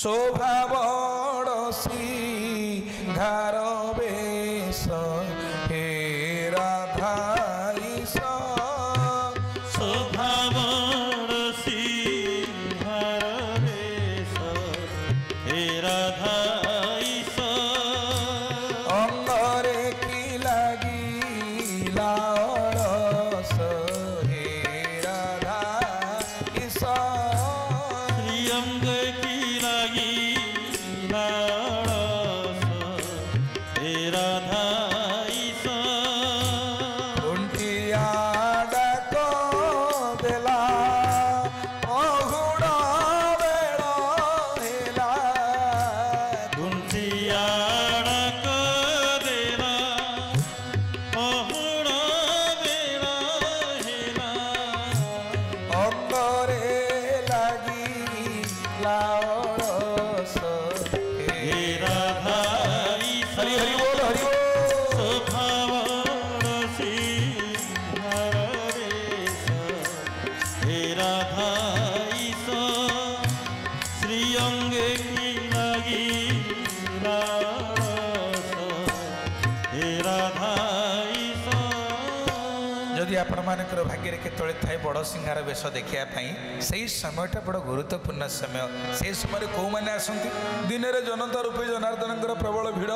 शोभा बड़सी घार बेश हे राधा ईश शोभा बड़सी घार बेश हे राधा ईश अंगरे की लगी लारस हे राधा ईश श्रीअंग की लगी लारस हे राधा ईश कुंठिया डाक देला अहुड़ा बेड़ हेला गुंठिया डाक देला अहुड़ा बेड़ हेला अंगरे लगी लारस हे राधा ईश हरि हरि बोल हरि बोल शोभा बड़सी घार बेश हे राधा ईश श्रीअंगे की लगी लारस हे राधा ईश जदि आपण मानकर भाग्य केतले थाए बड़ सिंगार बेश देखा से समयटा बड़ गुरुत्वपूर्ण समय से समय कौ मैंने आसती दिन में जनता रूपी जनार्दन प्रबल भिड़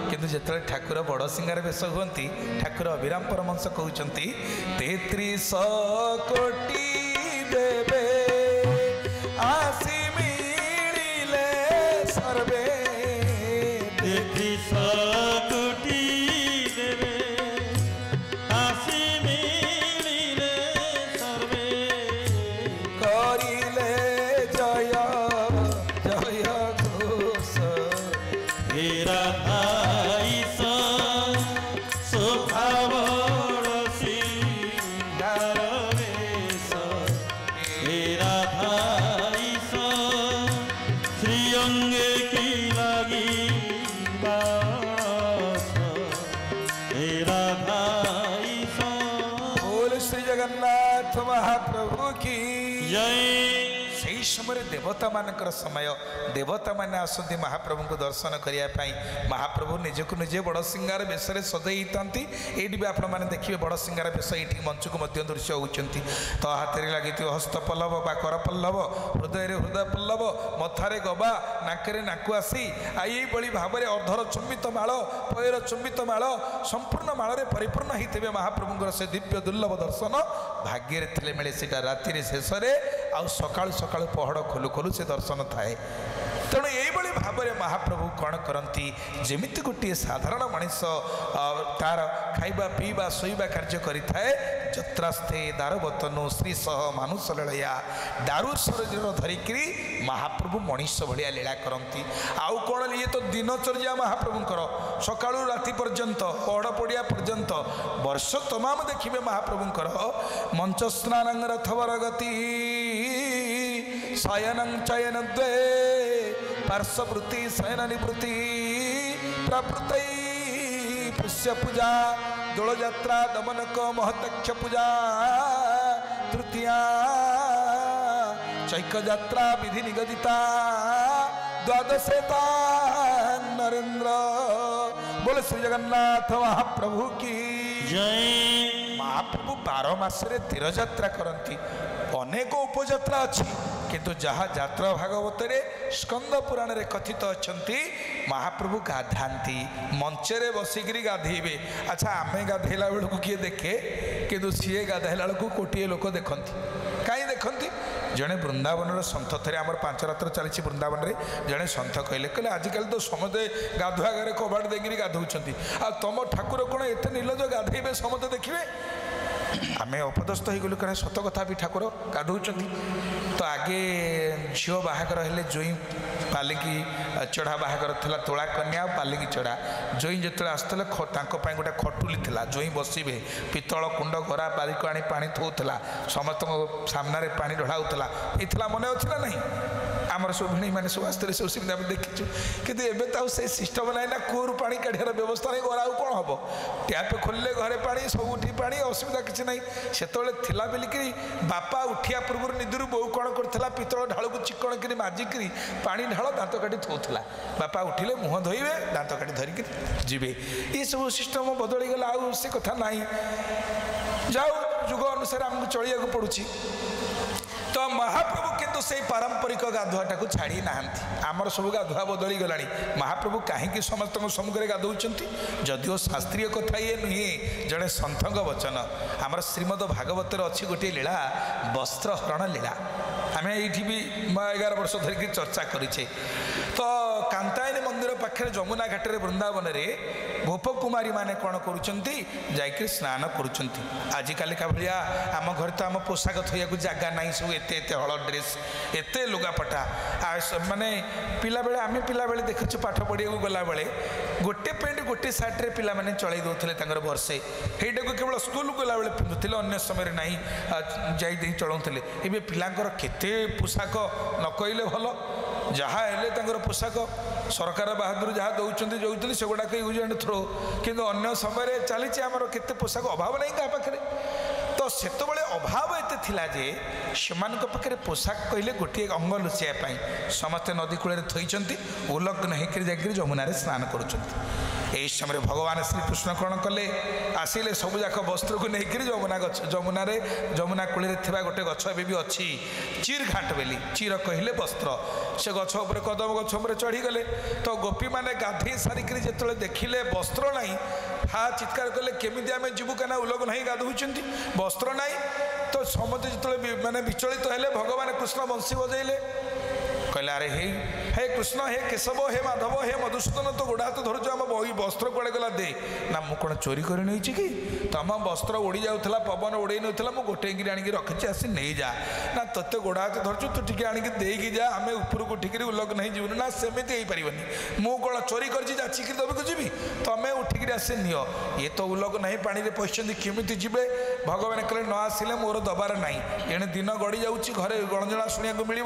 किंतु जिते ठाकुर बड़ सिंगार बेश हुंती ठाकुर अभिराम परमहंस कहते 33 कोटी देवे आसी मिले सर्वे 33 कोटी देवे आसी मिलिले सर्वे करिले जय जय घोष हे राधा ईश शोभा बड़सी घार बेश हे राधा ईश श्रीअंगे की लगी लारस हे राधा ईश बोल श्री जगन्नाथ महाप्रभु की जय से समय देवता मानकर समय देवता माने आसती महाप्रभु को दर्शन करने महाप्रभु निजक निजे बड़ सिंगार बेश सजई था ये भी आपण मैंने देखिए बड़ सिंगार बेश ये मंच को दृश्य होती तो हाथ में लगी हस्त पल्लव बा कर पल्लव हृदय हृदय पल्लव मथारे गबा नाकरे नाकु आसी आई भाव में अर्धर चुंबित माल पयर चुंबित माल संपूर्ण माल परिपूर्ण होते महाप्रभुଙ୍କର से दिव्य दुर्लभ दर्शन भाग्य थे मिले सीटा राति शेष आउ सकाळु सकाळु पहड़ खोलु खोलु से दर्शन थाए तेणु यही भाव में महाप्रभु कौन करती जमिति गोटे साधारण मनीष तार खाइबा पीवा शोइबा कार्य करिथाए जत्रास्थे दारवतनु श्री सह मानुष लड़या दारु शरीर धरिकी महाप्रभु मनीष भाया लीला करती आउ कौन ये तो दिनचर्या महाप्रभुंकर सकाळु राति पर्यंत पहड़ पड़िया पर्यंत वर्ष तमाम देखिए महाप्रभुंकर मंच स्नान रथवर गति शयन चयन द्वे पार्श्ववृत्ति शयन निवृत्ति प्रवृत्त पुष्य पूजा दोल यात्रा दमनक महत्यक्ष पूजा तृतीया चैक यात्रा विधि निगदिता द्वादशेता नरेंद्र बोले श्री जगन्नाथ महाप्रभु की जय महाप्रभु 12 मासरे तीरयात्रा करती अनेक उपयात्रा अच्छी किंतु जहाँ यात्रा भागवत स्कंद पुराण रे कथित अच्छा महाप्रभु गाधाती मंचरे बसिकी गाधेबे अच्छा आम गाधेला बेलू किए देखे किंतु सी गाधेला बेलू कोटे लोक देखती कहीं देखती जड़े वृंदावन सन्थ थे आम 5 रात्र चली वृंदावन में जड़े सन्थ कहले कहले आजिकल तो समस्ते गाधुआ गारे कबाड़ देगी गाधौंट आ तुम ठाकुर कौन एत निर्लज गाधेबे समस्ते देखिए आम अपदस्थ हो गलु कहीं सत कथा भी ठाकुर गाधौंट तो आगे झील बाहागर हेले जोई पालिकी चढ़ा बाहागर था तोला कन्या पालिकी चढ़ा जोई जो आसते गोटे खटुली था जोई बसवे पितल कुंड गरा बारिक आनी पा थोला समस्त सामने पा ढड़ाऊला ये मन अच्छे ना नहीं आमर सब भिणी मैंने सब आसते सब सेमती आम देखीचु कि एवं तो से सिस्टम ना ना कूर पा काढ़ार व्यवस्था नहीं गरा कौन हम टैप खोलिले घरे पा सबुठी पा असुविधा किसी ना से बोलिक बापा उठिया पूर्व निदर बो कौन करता पितल ढाल को चिकण कर माजिक पा ढाल दात काटी थोला बापा उठिले मुह धोइबे दात काटी धरिक जीवे ये सब सिस्टम बदली गला आउ से कथा ना जाओ जुग अनुसार आमको चलिया पड़ुछि तो महाप्रभु किंतु से पारंपरिक गाधुआटा को छाड़ी ना आमर सब गाधुआ बदली गला महाप्रभु कहीं समस्त सम्मुखें गाधौंट जदिओ शास्त्रीय कथा ये नुहे जड़े सन्थक वचन आमर श्रीमद भागवत अच्छी गोटे लीला वस्त्र हरण लीला आम ये भी 11 वर्ष धरिकी चर्चा करें तो कांतायनी मंदिर पाखे जमुना घाटे वृंदावन में गोप कुमारी माने कौन कर स्नान करुँच आजिकल का भाया आम घर तो आम पोशाक थोड़ा जगह ना सब एत हल ड्रेस एत लुगापटा माने पिला बेले आम पिला बेले देखु पाठ पढ़िया गला बेले गोटे पैंट गोटे सार्ट्रे पिला माने चलाई दौले वर्षे ସେଇଟା केवल स्कूल गला बेले पिंधुले अन्य समय ना जाई चलाऊले ए पिलांकर केते पोशाक न कहले भल जहाँ हेले पोशाक सरकार बाहादुर जहाँ दौरान जो से गुड़ाक यूज एंड थ्रो किंतु अन्य समय चली आमर केते पोशाक अभाव नहीं क्या पाखे तो सेतबले अभाव एते थिला जे सेमान पाखे पोशाक कहले गोटे अंग लुचाई समस्ते नदी कूल थोइचंती उलग्न होकर जाकर जमुना स्नान करुँच यही समय भगवान श्रीकृष्ण कौन कले आसिले सबुजाक वस्त्र को लेकर जमुना गछ जमुना कूल गोटे गछ भी अच्छी चीर घाट बेली चीर कहले वस्त्र से गछ उपर कदम गछ उपर चढ़ीगले तो गोपी मैंने गाधे सारिक जो देखिले वस्त्र ना हा चित्कार कले केमी आम जीवु कहीं उलग्न नहीं गाधुंट वस्त्र ना तो समझे जो मैंने विचलित हेले भगवान कृष्ण बंशी बजेले कहले अरे हे कृष्ण हे केशव हे माधव हे मधुसूदन तो गोड़ा हाथ धरुच आम बही वस्त्र कड़े गला दे ना मु कौन चोरी कर नहीं कि तुम वस्त्र उड़ी जाऊला पवन उड़े ना मुझे गोटे आणिक रखी आसी नहीं जा ना तोते गोड़ा हाथ धरचु तू टे आणिक देकी जा आम उपरक उठिक उलग्न नहीं जीवन ना सेमती हो पारनि मु कौन चोरी कर दबी को जी तुम उठिक आसे नियो ये तो उलग्न नहीं पानी पशिंट केमी जी भगवान कहले न आसिले मोर दबार ना एणे दिन गड़ी जाऊँगी घरे गणजना शुणा मिल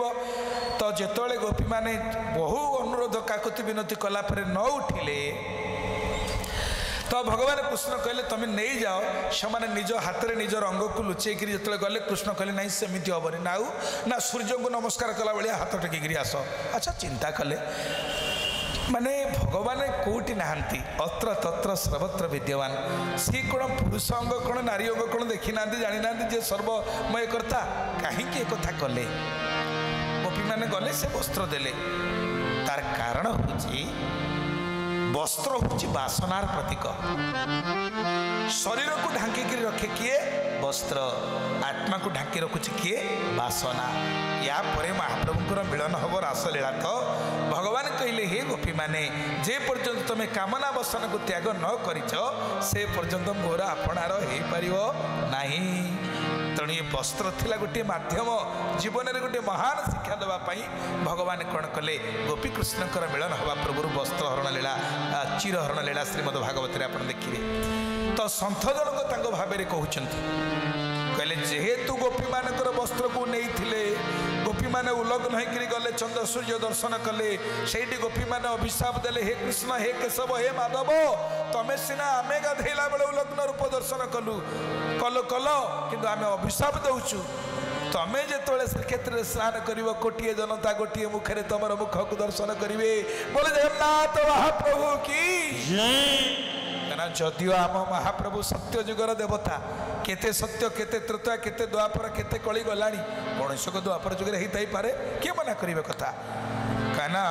तो जिते गोपी माने बहु अनुरोध काकुति विनती कलापर न उठिले तो भगवान कृष्ण कहले तुम नहीं जाओ से निज हाथ में निज रंग को लुचेक जो गले कृष्ण कहले ना सेमती हेनी ना ना सूर्य को नमस्कार कला भाया हाथ टेकिक आस अच्छा चिंता कले माने भगवान कौटी नहांती अत्र तत्र सर्वत्र विद्यमान सी कौन पुरुष अंग कौन नारी अंग कौन देखी ना जानी ना जे सर्वमय कर्ता कहीं कथा कले गोपी मैंने गले से वस्त्र देले तार कारण हूँ वस्त्र हूँ बासनार प्रतीक शरीर को ढांकी रखे किए वस्त्र आत्मा को ढांकी रखुचे किए बासना या परे महाप्रभुंर मिलन हम रासलीला तो भगवान कहले हे गोपी माने जे पर्यंत तुम कामना बसन को त्याग न करिछ से पर्यंत मोर आपणार हो पारिबो नाही तेणु ये वस्त्र थिला गोटे माध्यम जीवन में गोटे महान शिक्षा देवाई भगवान कौन कले गोपी कृष्णकर मिलन हवा प्रभु वस्त्र हरण लीला चिर हरण लीला श्रीमद भागवत आप देखिए तो सन्थ जनक भाव में कहते कहले जेहेतु गोपी मानकर वस्त्र को नहीं गोपी माने उलग्न होकर गले चंद्र सूर्य दर्शन कले से गोपी माने अभिशाप देले हे कृष्ण हे केशव हे माधव तमें सीना आम गाधेला बेले उलग्न रूप दर्शन कलु कल कल कि आम अभिशाप दौचु तमें जो श्रीक्षेत्र में स्नान कर कोटिए जनता गोटे मुखे तुम मुख को दर्शन करेंगे बोले जगन्नाथ महाप्रभु की जदिओ आम महाप्रभु सत्य जुगर देवता केते सत्य केते त्रेता केते द्वापर केते कली गलानी गणेश को द्वापर जुगे होता ही पारे किए मना करिबे कथा कहना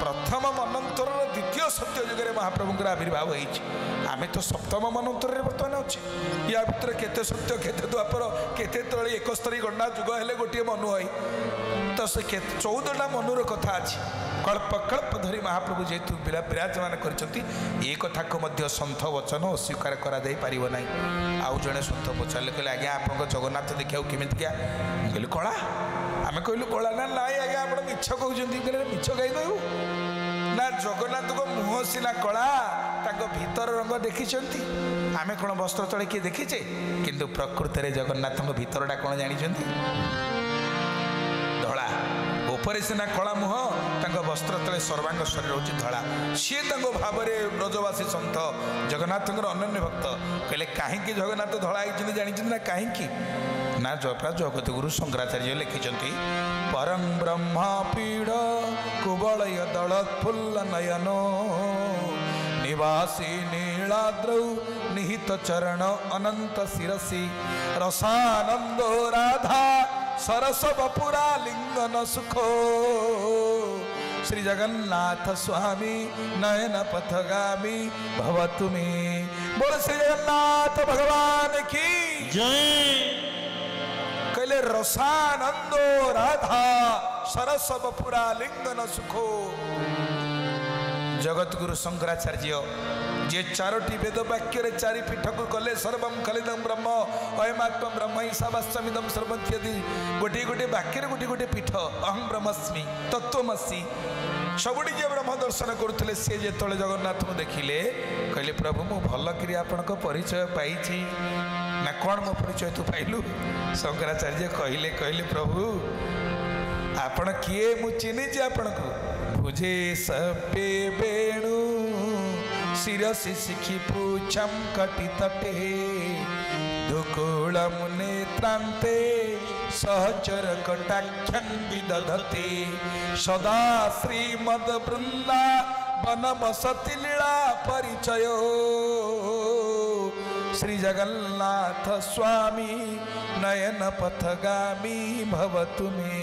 प्रथम मनंतर द्वितीय सत्य जुगे महाप्रभुंकर आविर्भाव होमें तो सप्तम मनंतर बर्तमान अच्छे या भितर केते सत्य केते द्वापर केते तले एकस्तरी गणना जुग हेले गोटे मनु है तो से 14टा मनुर कथा अच्छी कल्प कल्प धरी महाप्रभु जेहेतु विराजमान कर कथा को सन्थ वचन अस्वीकार करा ना आउ जड़े सन्थ पचारे कहले आज्ञा आप जगन्नाथ देखा केमी क्या कहली कला आम कहलु कला ना ना आज्ञा आप मिछ कहते मिछ कहीं कहू ना जगन्नाथ को मुह सीना कला भीतर रंग देखी आम कौन वस्त्र तले किए देखीचे किंतु प्रकृत में जगन्नाथ भीतरटा कौन जानी धड़ा ଉପରେ ସିନା କଳା ମୁହଁ ତାଙ୍କ ବସ୍ତ୍ର ତଳେ ସର୍ବାଙ୍ଗ ଶରୀର ହେଉଛି ଧଳା। ସିଏ ତାଙ୍କ ଭାବରେ ବ୍ରଜବାସୀ ସନ୍ଥ ଜଗନ୍ନାଥଙ୍କର ଅନନ୍ୟ ଭକ୍ତ କହିଲେ କାହିଁକି ଜଗନ୍ନାଥ ଧଳା ହେଇଛନ୍ତି ଜାଣିଛନ୍ତି ନା କାହିଁକି ନା ଜଗତଗୁରୁ ଶଙ୍କରାଚାର୍ଯ୍ୟ ଲେଖିଛନ୍ତି ପରଂ ବ୍ରହ୍ମ ପୀଡ଼ କୁବଳୟ ଦଳତ୍ଫୁଲ୍ଲ ନୟନ ନିବାସୀ ନୀଳାଦ୍ରୌ ନିହିତ ଚରଣ ଅନନ୍ତ ଶିରସି ରସାନନ୍ଦ ରାଧା ସରସ ବପୁରା ଲିଙ୍ଗନ ସୁଖ श्री जगन्नाथ स्वामी नयन पथगामी भव तुमी। बोल श्री जगन्नाथ भगवान की जय। कहले रसानंदो राधा सरस बपुरा लिंगन सुखो। जगत गुरु शंकराचार्य जे चारोटी वेद वाक्य चारि पीठ को कले सर्वम खलिदम ब्रह्म अयमात्म ब्रह्म ईशावास्यमिदम सर्वत्यदि गोटे गोटे वाक्य गोटे गोटे पीठ अहं ब्रह्मस्मि तत्वमसि सबुड़ी जे ब्रह्म दर्शन करुले सी जो जगन्नाथ को देखिले कहले प्रभु मु भल करी आपण परिचय पाई ना कौन मो परिचय तू पाइलु। शंकराचार्य कहले कहले प्रभु आपण किए मु चिन्हिची आपण को भुजे सपे वेणु शिरसी शिखी पूछम कटि तटे दुकुलम नेत्रांते सहचर कटाक्षं विदधते सदा श्रीमद वृंदा वनवसति लीला परिचय श्री जगन्नाथ स्वामी नयन पथगामी भवतु मे।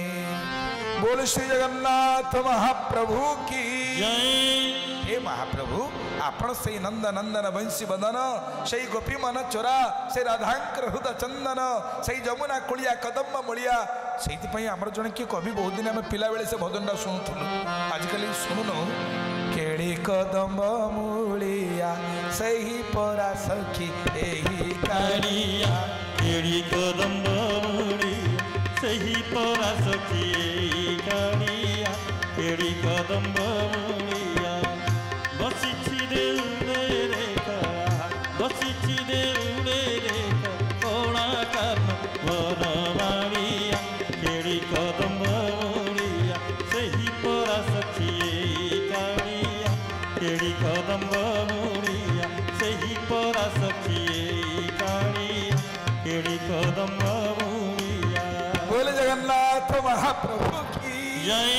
बोल श्री जगन्नाथ महाप्रभु की जय। हे महाप्रभु आपण से नंद नंदन वंशी बदन से गोपी मन चोरा से राधांकर हृदय चंदन से जमुना कुलिया कदम मुड़िया से आमर जड़े किए कवि बहुत दिन आम पिला बेले से भजनटा शुणुलु आजिकल शुणुनु केड़ी कदम मुड़िया से ही परा सखी एही कालिया केड़ी कदम मुड़िया से ही परा सखी कालिया केड़ी कदम मुड़िया बसिछि देउले रेखा बसिछि देउले रेखा कोणा काम वनमालिया केड़ी कदम मुड़िया से ही परा सखी कालिया केड़ी कदम मुड़िया से ही परा सखी कालिया केड़ी कदम मुड़िया। बोले जगन्नाथ महाप्रभु की जय।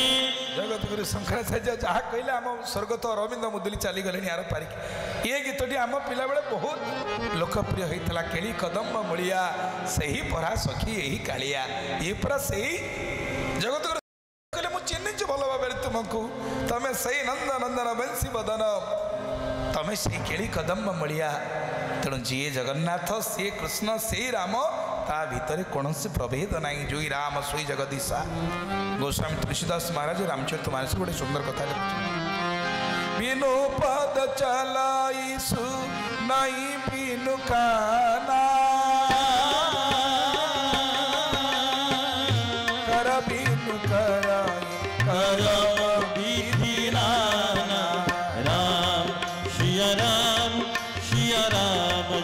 जगत गुरु शंकराचार्य जहाँ कहले आम स्वर्गत अरविंद मुदुली चली गले यार पारिक ये गीतटी आम पिला बेले बहुत लोकप्रिय होता केड़ी कदम मुड़िया से ही परा सखी यही कालिया ये पूरा से जगत गुरु कहले मु चिन्हिच भल भाव तुमको तमें सही नंद नंदन बंशी बदन तमें से केड़ी कदम मुड़िया तेणु जी जगन्नाथ सी कृष्ण से राम ता भीतर कौन से प्रभेद नहीं जो राम सोई जगदीशा। गोस्वामी तुलसीदास महाराज रामचरित मानस गोटे सुंदर कथा लिखुछन बिनु पद चलाईसु नहीं बिनु काना कर बिनु कराई कर विधि नाना राम सिया राम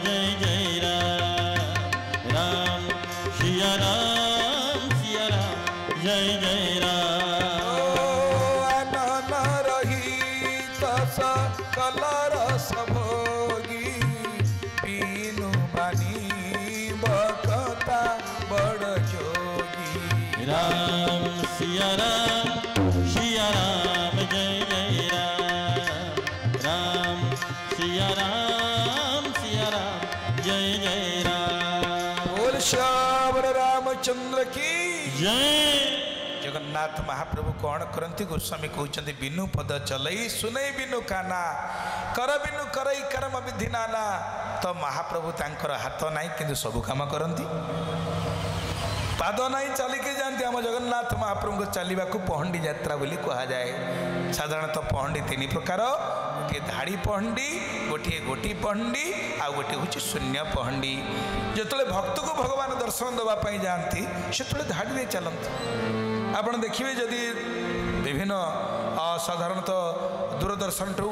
जय जय राम सिया राम जय जय राम आनन रहित सकल रस भोगी पीनु बानी बकता बड़ जोगी राम सिया राम जय जय राम सिया राम जय जय राम। बोल श्यावर रामचंद्र की जय। जगन्नाथ महाप्रभु कौन करती गोस्वामी कहते बिनु पद चलई सुनई बिनु काना कर बिनु करई कर्म विधि नाना तो महाप्रभु तांकर हाथ नहीं किंतु सबु काम करती पाद नहीं चलिके जाती आम जगन्नाथ महाप्रभु को चलने को पहंडी यात्रा बोली कह जाए। साधारणतः पहंडी तीन प्रकार गोटे धाड़ी पहंडी गोटे गोटी पहंडी आ गोटे हूँ शून्य पहंडी जो भक्त को भगवान दर्शन देवाई जाती से धाड़ी चलती आप देखिए जदि विभिन्न साधारणतः दूरदर्शन ठू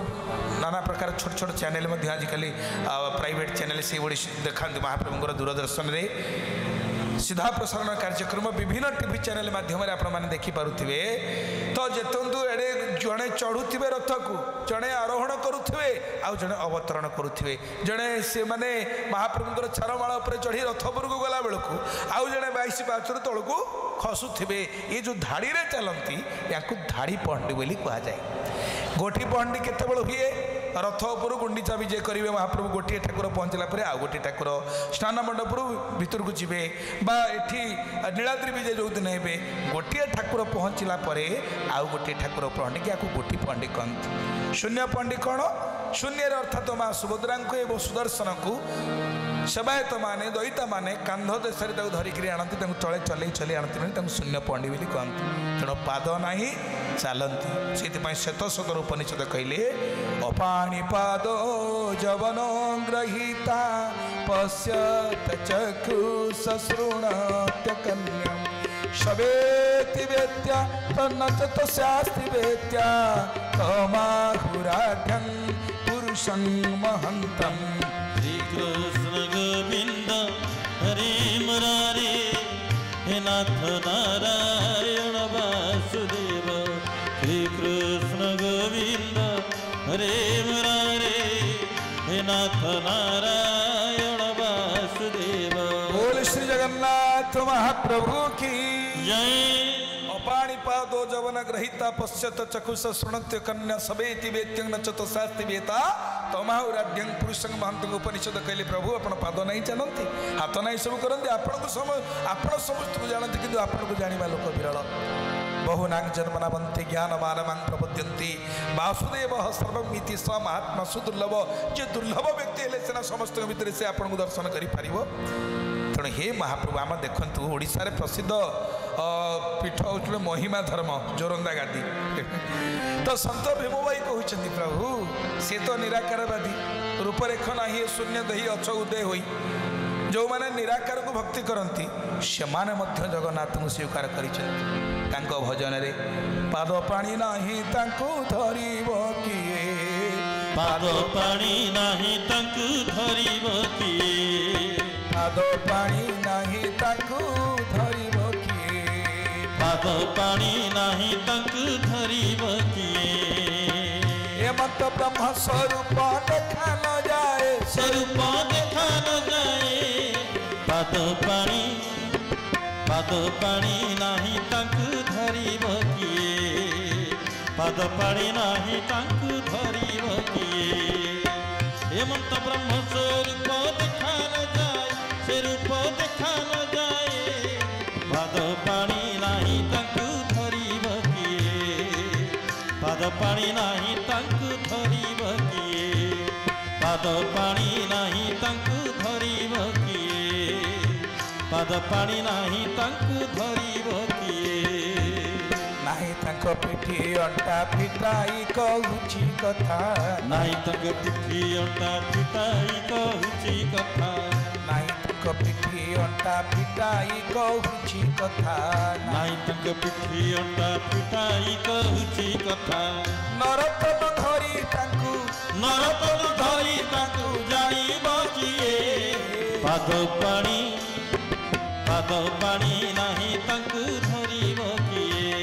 नाना प्रकार छोट छोट चैनल आजिकल प्राइवेट चैनल से देखा महाप्रभुଙ୍କର दूरदर्शन रे सीधा प्रसारण कार्यक्रम विभिन्न टीवी चैनल माध्यम आपने देखिपे तो जेतु एडे जड़े चढ़ुवे रथ को जड़े आरोहण करुवे आउ जड़े अवतरण करुवे जड़े से माने महाप्रभुंर छारमाला चढ़ी रथपुर को गला बेलू आउ जड़े 22 पाचर तल को खसुवे ये जो धाड़ी रे चलती या धाड़ी पहंडी बोली कहुए गोठी पहंडी केत हुए रथ उपर गुंडीचा विजय करेंगे महाप्रभु गोटे ठाकुर पहुँचला आउ गोटे ठाकुर स्नान मंडप भितर को जीवे बा एठी नीलाद्री विजय जो दिन हे गोटे ठाकुर पहुँचला आउ गोटे ठाकुर पहंडी कि गोटी पहंडी कहते शून्य पहंडी कौन शून्य अर्थात माँ सुभद्रा एवं सुदर्शन को सेवायत माने दयिता माने कांध देश धरिकी आनती चले चल चल आनती शून्य पहंडी बोली कहते तेणु पाद ना चलती से श्वेत सदर उपनिषद कहले अपाणी पाद जवन ग्रहीता पश्यत चक्षुष शृणत्य कन्या शवेति वेत्या तन्नच तस्यास्ति वेत्या तमाहुराढ्यं पुरुषं महन्तं श्री कृष्ण गोविंद हरे मुरारे हे नाथ नारायण वासुदेव श्री कृष्ण गोविंद हरे मुरारे हे नाथ नारायण वासुदेव। बोल श्री जगन्नाथ महाप्रभु की जय। अपाणिपादो जवन ग्रहीता पश्यत चक्षुष शृणत्य कन्या सवेति वेत्यं न च तस्यास्ति वेता तमाहुराढ्यं पुरुषं महन्तं उपनिषद कहले प्रभु आपण पाद नहीं चलती हाथ नहीं सब करते आपण समस्त को जानते कि आपण को जानिबा लोक विरल बहुनां जन्मनावन्ति ज्ञानमानमां प्रपद्यन्ति वासुदेव सर्वमिति स महात्मा सुदुर्लभ जे दुर्लभ व्यक्ति हेले सेना समस्त भितर से आपण को दर्शन करि पारिबो। तेणु हे महाप्रभु आम देखु ओडिशा रे प्रसिद्ध पीठ हूँ महिमा धर्म जोरंदा गादी तो संत भीमबाई कहते प्रभु सी तो निराकारवादी रूपरेख ना शून्य दही अच उदय हो जो मैंने निराकार को भक्ति करती से जगन्नाथ को स्वीकार कर भजन रे पाद पानी नाही तांको धरिब किए पाद पानी नाही तांको धरिब किए पाद पानी नाही तांको धरिब किए पाद पानी नाही तांको धरिब किए मत ब्रह्म स्वरूप देखा न जाए स्वरूप देखा न जाए पाद पानी नाही तांको धरिब किए पाद पानी नाही तांको धरिब किए हेमंत ब्रह्म स्वरूप देखा न जाए स्वरूप देखा न जाए पाद पानी नाही तांको धरिब किए पाद पानी नाही तांको धरिब किए पाद पानी नाही तांको धरिब किए पाद पानी नाही तांको धरिब किए नाही तांको पिठी अंटा फिटाई कहूची कथा नाही तांको पिठी अंटा फिटाई कहूची कथा नाही तांको पिठी अंटा फिटाई कहूची कथा नाही तांको पिठी अंटा फिटाई कहूची कथा नरतन धरी तांको नरतन धरी तांको जानिब किए पाद पानी नाही तांको धरिब किए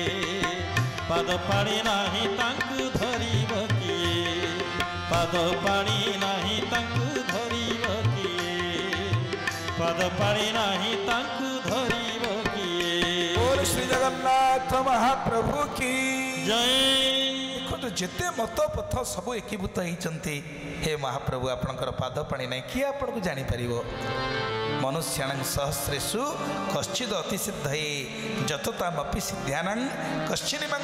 पाद पानी नाही तांको धरिब किए पाद पानी नाही तांको धरिब किए पाद पानी नाही तांको धरिब किए। बोल श्री जगन्नाथ महाप्रभु की जय। देखो जिते मत पथ सब एकीभूत होती हे महाप्रभु आपणकर पाद पानी ना किए आपन को जानी पारिबो मनुष्याणां सहस्रेषु कश्चिद अतिसिद्धये जततामपि सिद्ध्यानां कश्चिन्निमां